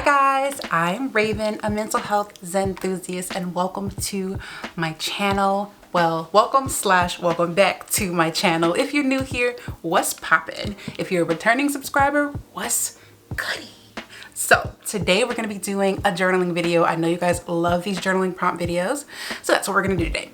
guys, I'm Raven, a mental health Zen enthusiast, and welcome to my channel. Well, welcome back to my channel. If you're new here, what's poppin'? If you're a returning subscriber, what's goody? So today we're gonna be doing a journaling video. I know you guys love these journaling prompt videos, so that's what we're gonna do today.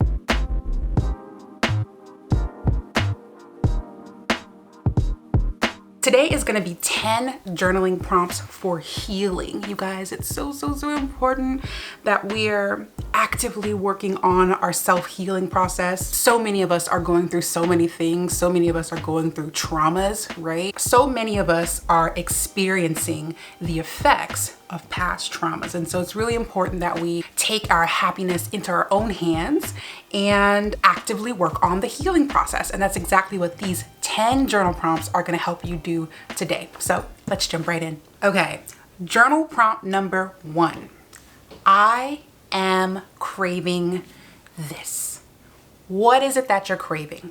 Today is going to be 10 journaling prompts for healing. You guys, it's so important that we're actively working on our self-healing process. So many of us are going through so many things. So many of us are going through traumas, right? So many of us are experiencing the effects of past traumas. And so it's really important that we take our happiness into our own hands and actively work on the healing process. And that's exactly what these 10 journal prompts are going to help you do today. So let's jump right in. Okay, journal prompt number 1. I am craving this. What is it that you're craving?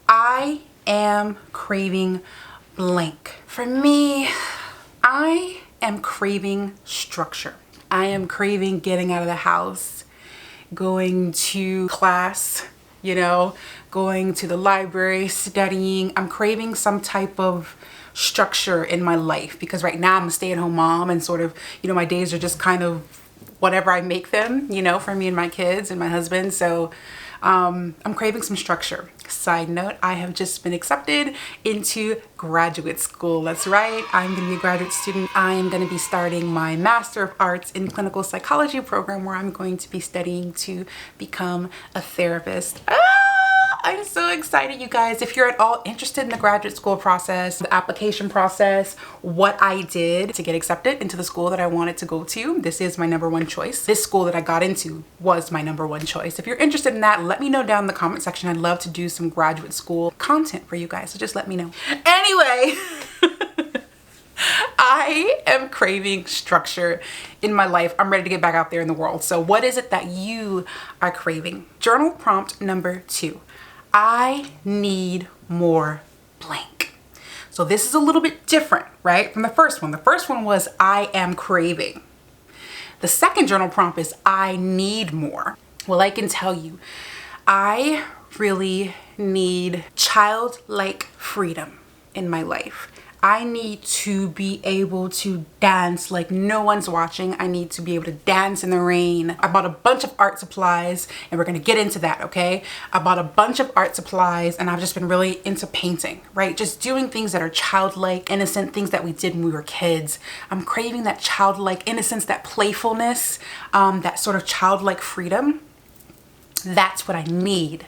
I am craving blank. For me, I am craving structure. I am craving getting out of the house, going to class, going to the library, studying. I'm craving some type of structure in my life because right now I'm a stay-at-home mom and sort of, my days are just kind of whatever I make them, for me and my kids and my husband. So I'm craving some structure. Side note, I have just been accepted into graduate school. That's right, I'm gonna be a graduate student. I am gonna be starting my Master of Arts in Clinical Psychology program where I'm going to be studying to become a therapist. I'm so excited, you guys. If you're at all interested in the graduate school process, the application process, what I did to get accepted into the school that I wanted to go to, this is my number one choice. This school that I got into was my number one choice. If you're interested in that, let me know down in the comment section. I'd love to do some graduate school content for you guys, so just let me know. Anyway, I am craving structure in my life. I'm ready to get back out there in the world. So what is it that you are craving? Journal prompt number 2. I need more blank. So this is a little bit different, right, from the first one. The first one was I am craving. The second journal prompt is I need more. Well, I can tell you, I really need childlike freedom in my life. I need to be able to dance like no one's watching. I need to be able to dance in the rain. I bought a bunch of art supplies and we're gonna get into that, okay? I bought a bunch of art supplies and I've just been really into painting, right? Just doing things that are childlike, innocent, things that we did when we were kids. I'm craving that childlike innocence, that playfulness, that sort of childlike freedom. That's what I need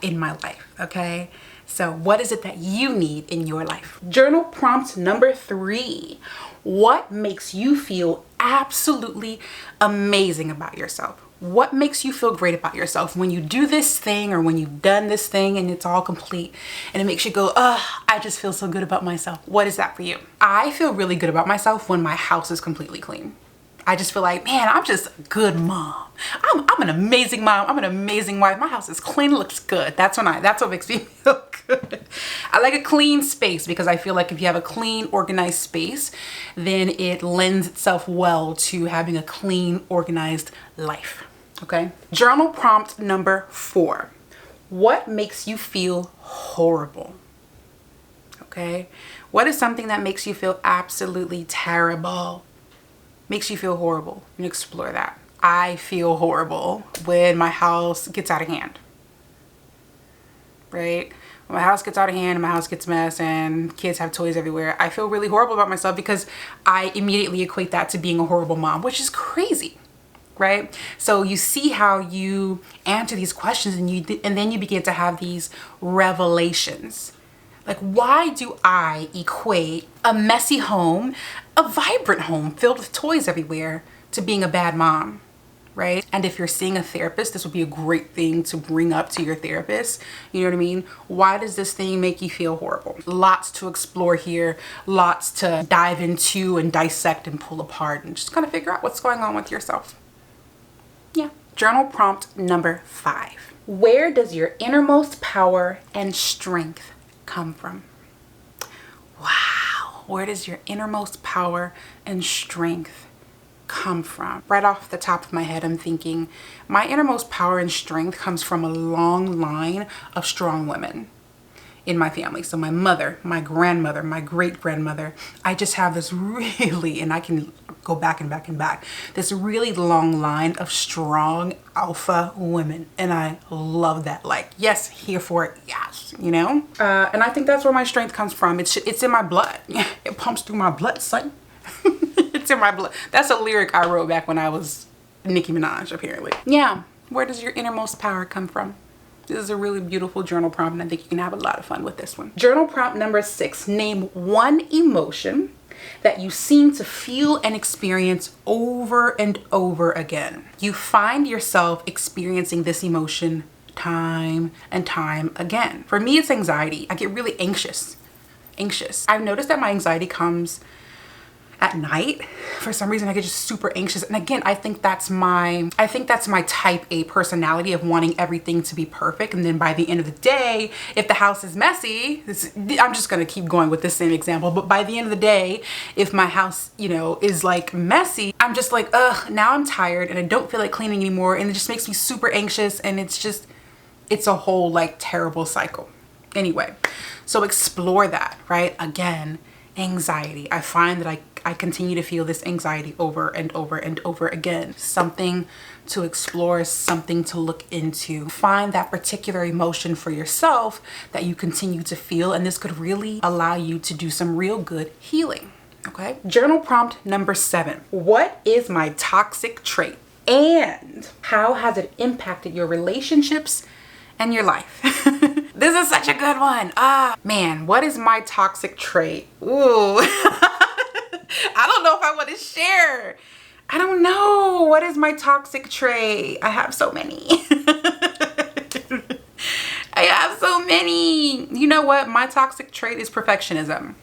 in my life, okay? So what is it that you need in your life? Journal prompt number 3. What makes you feel absolutely amazing about yourself? What makes you feel great about yourself when you do this thing or when you've done this thing and it's all complete and it makes you go, I just feel so good about myself. What is that for you? I feel really good about myself when my house is completely clean. I just feel like, man, I'm just a good mom. I'm an amazing mom. I'm an amazing wife. My house is clean, looks good. That's what makes me feel good. I like a clean space because I feel like if you have a clean, organized space, then it lends itself well to having a clean, organized life. Okay. Journal prompt number 4. What makes you feel horrible? Okay. What is something that makes you feel absolutely terrible? Makes you feel horrible? And explore that. I feel horrible when my house gets out of hand, right? When my house gets out of hand and my house gets a mess and kids have toys everywhere, I feel really horrible about myself because I immediately equate that to being a horrible mom, which is crazy, right? So you see how you answer these questions and then you begin to have these revelations. Like, why do I equate a messy home, a vibrant home filled with toys everywhere, to being a bad mom, right? And if you're seeing a therapist, this would be a great thing to bring up to your therapist. You know what I mean? Why does this thing make you feel horrible? Lots to explore here, lots to dive into and dissect and pull apart and just kind of figure out what's going on with yourself. Yeah. Journal prompt number 5. Where does your innermost power and strength come from? Wow. Where does your innermost power and strength come from? Right off the top of my head, I'm thinking my innermost power and strength comes from a long line of strong women in my family. So my mother, my grandmother, my great grandmother, I just have this really, and I can go back and back and back, this really long line of strong alpha women. And I love that. Like, yes, here for it. Yes, you know? And I think that's where my strength comes from. It's in my blood. It pumps through my blood, son. It's in my blood. That's a lyric I wrote back when I was Nicki Minaj, apparently. Yeah. Where does your innermost power come from? This is a really beautiful journal prompt, and I think you can have a lot of fun with this one. Journal prompt number 6. Name one emotion that you seem to feel and experience over and over again. You find yourself experiencing this emotion time and time again. For me, it's anxiety. I get really anxious. I've noticed that my anxiety comes at night. For some reason, I get just super anxious. And again, I think that's my type A personality of wanting everything to be perfect. And then by the end of the day, if the house is messy, I'm just going to keep going with this same example. But by the end of the day, if my house, you know, is like messy, I'm just like, ugh, now I'm tired and I don't feel like cleaning anymore. And it just makes me super anxious. And it's a whole like terrible cycle. Anyway, so explore that, right? Again, anxiety. I find that I continue to feel this anxiety over and over and over again. Something to explore, something to look into. Find that particular emotion for yourself that you continue to feel, and this could really allow you to do some real good healing. Okay? Journal prompt number 7. What is my toxic trait? And how has it impacted your relationships and your life? This is such a good one. Man, what is my toxic trait? Ooh. I don't know if I want to share. I don't know. What is my toxic trait? I have so many. I have so many. You know what? My toxic trait is perfectionism.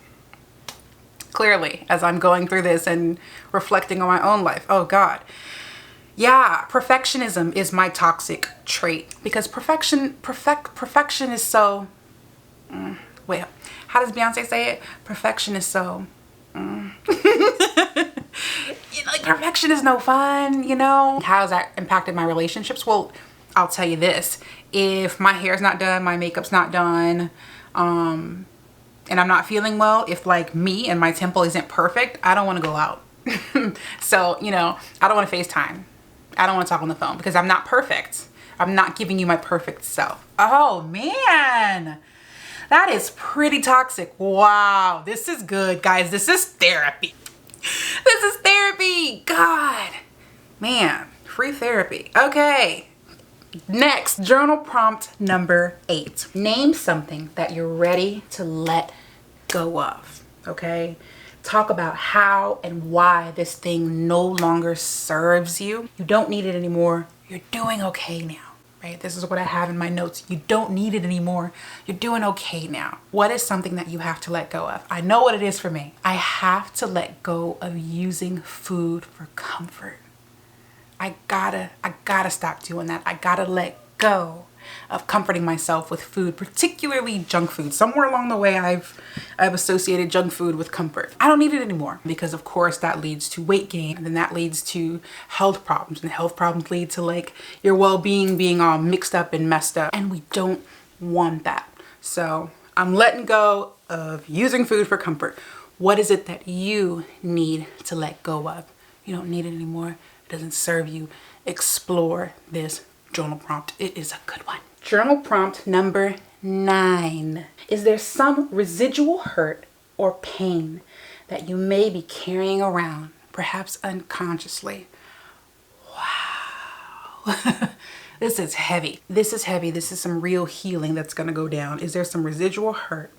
Clearly, as I'm going through this and reflecting on my own life. Oh God. Yeah, perfectionism is my toxic trait because perfection is so, wait, how does Beyonce say it? Perfection is so, you know, like perfection is no fun, you know? How has that impacted my relationships? Well, I'll tell you this, if my hair's not done, my makeup's not done, and I'm not feeling well, if like me and my temple isn't perfect, I don't want to go out. So, you know, I don't want to FaceTime. I don't want to talk on the phone because I'm not perfect. I'm not giving you my perfect self. Oh man, that is pretty toxic. Wow, this is good, guys. This is therapy. This is therapy. God, man, free therapy. Okay, next, journal prompt number 8. Name something that you're ready to let go of, okay? Talk about how and why this thing no longer serves you. You don't need it anymore. You're doing okay now, right? This is what I have in my notes. You don't need it anymore. You're doing okay now. What is something that you have to let go of? I know what it is for me. I have to let go of using food for comfort. I gotta stop doing that. I gotta let go of comforting myself with food, particularly junk food. Somewhere along the way, I've associated junk food with comfort. I don't need it anymore because of course that leads to weight gain, and then that leads to health problems, and health problems lead to like your well-being being all mixed up and messed up, and we don't want that. So I'm letting go of using food for comfort. What is it that you need to let go of? You don't need it anymore. It doesn't serve you. Explore this journal prompt. It is a good one. Journal prompt number 9. Is there some residual hurt or pain that you may be carrying around, perhaps unconsciously? Wow. This is heavy. This is heavy. This is some real healing that's going to go down. Is there some residual hurt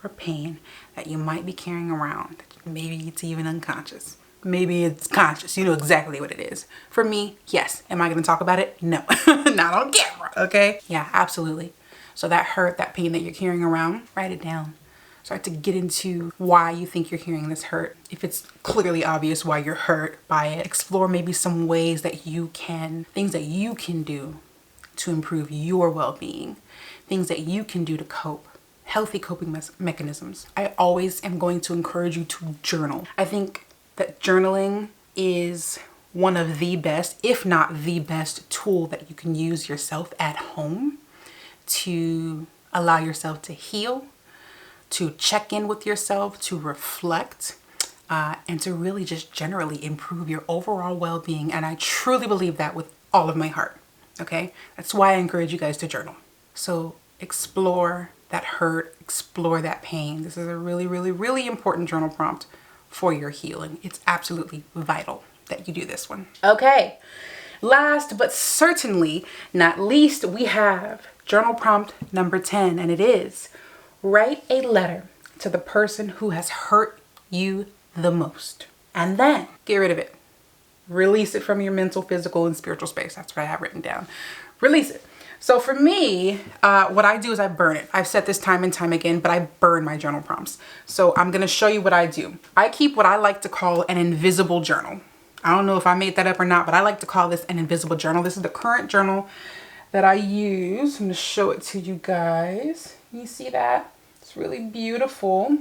or pain that you might be carrying around? Maybe it's even unconscious. Maybe it's conscious. You know exactly what it is. For me, yes. Am I going to talk about it? No. Not on camera. Okay? Yeah, absolutely. So that hurt, that pain that you're carrying around, write it down. Start to get into why you think you're carrying this hurt. If it's clearly obvious why you're hurt by it, explore maybe some ways that you can, things that you can do to improve your well-being, things that you can do to cope. Healthy coping mechanisms. I always am going to encourage you to journal. I think that journaling is one of the best, if not the best tool that you can use yourself at home to allow yourself to heal, to check in with yourself, to reflect, and to really just generally improve your overall well-being. And I truly believe that with all of my heart, okay? That's why I encourage you guys to journal. So explore that hurt, explore that pain. This is a really, really, really important journal prompt for your healing. It's absolutely vital that you do this one. Okay, last but certainly not least, we have journal prompt number 10, and it is: write a letter to the person who has hurt you the most, and then get rid of it. Release it from your mental, physical, and spiritual space. That's what I have written down. Release it. So for me, what I do is I burn it. I've said this time and time again, but I burn my journal prompts. So I'm gonna show you what I do. I keep what I like to call an invisible journal. I don't know if I made that up or not, but I like to call this an invisible journal. This is the current journal that I use. I'm gonna show it to you guys. You see that? It's really beautiful.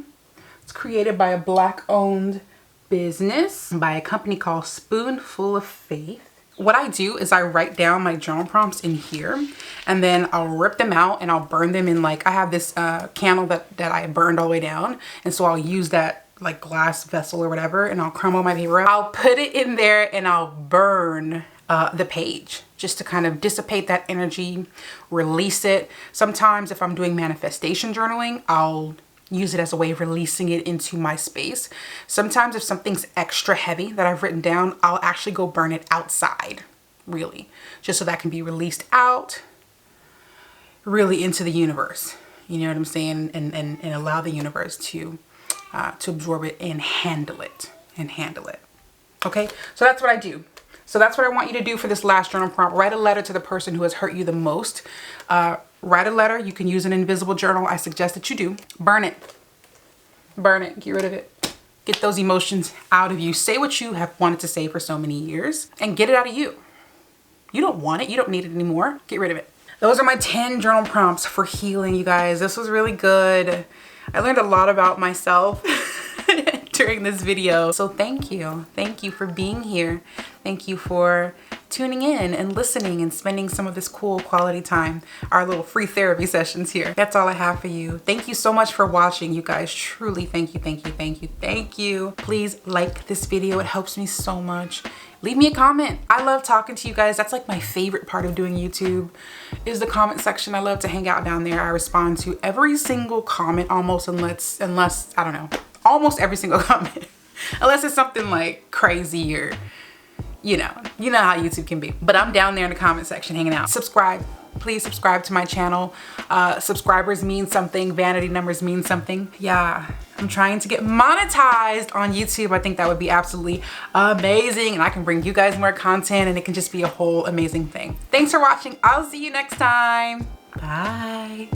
It's created by a Black-owned business, by a company called Spoonful of Faith. What I do is I write down my journal prompts in here, and then I'll rip them out and I'll burn them in, like, I have this candle that I burned all the way down, and so I'll use that like glass vessel or whatever, and I'll crumble my paper. I'll put it in there and I'll burn the page just to kind of dissipate that energy, release it. Sometimes if I'm doing manifestation journaling, I'll use it as a way of releasing it into my space. Sometimes if something's extra heavy that I've written down, I'll actually go burn it outside, really, just so that can be released out, really into the universe. You know what I'm saying? And allow the universe to absorb it and handle it, Okay, so that's what I do. So that's what I want you to do for this last journal prompt. Write a letter to the person who has hurt you the most. Write a letter. You can use an invisible journal. I suggest that you do. Burn it. Burn it. Get rid of it. Get those emotions out of you. Say what you have wanted to say for so many years and get it out of you. You don't want it. You don't need it anymore. Get rid of it. Those are my 10 journal prompts for healing, you guys. This was really good. I learned a lot about myself during this video. So thank you. Thank you for being here. Thank you for tuning in and listening and spending some of this cool quality time, our little free therapy sessions here. That's all I have for you. Thank you so much for watching, you guys. Truly, thank you, thank you, thank you, thank you. Please like this video. It helps me so much. Leave me a comment. I love talking to you guys. That's like my favorite part of doing YouTube, is the comment section. I love to hang out down there. I respond to every single comment almost, unless I don't know, almost every single comment, unless it's something like crazy or you know how YouTube can be. But I'm down there in the comment section hanging out. Subscribe. Please subscribe to my channel. Subscribers mean something. Vanity numbers mean something. Yeah, I'm trying to get monetized on YouTube. I think that would be absolutely amazing, and I can bring you guys more content, and it can just be a whole amazing thing. Thanks for watching. I'll see you next time. Bye.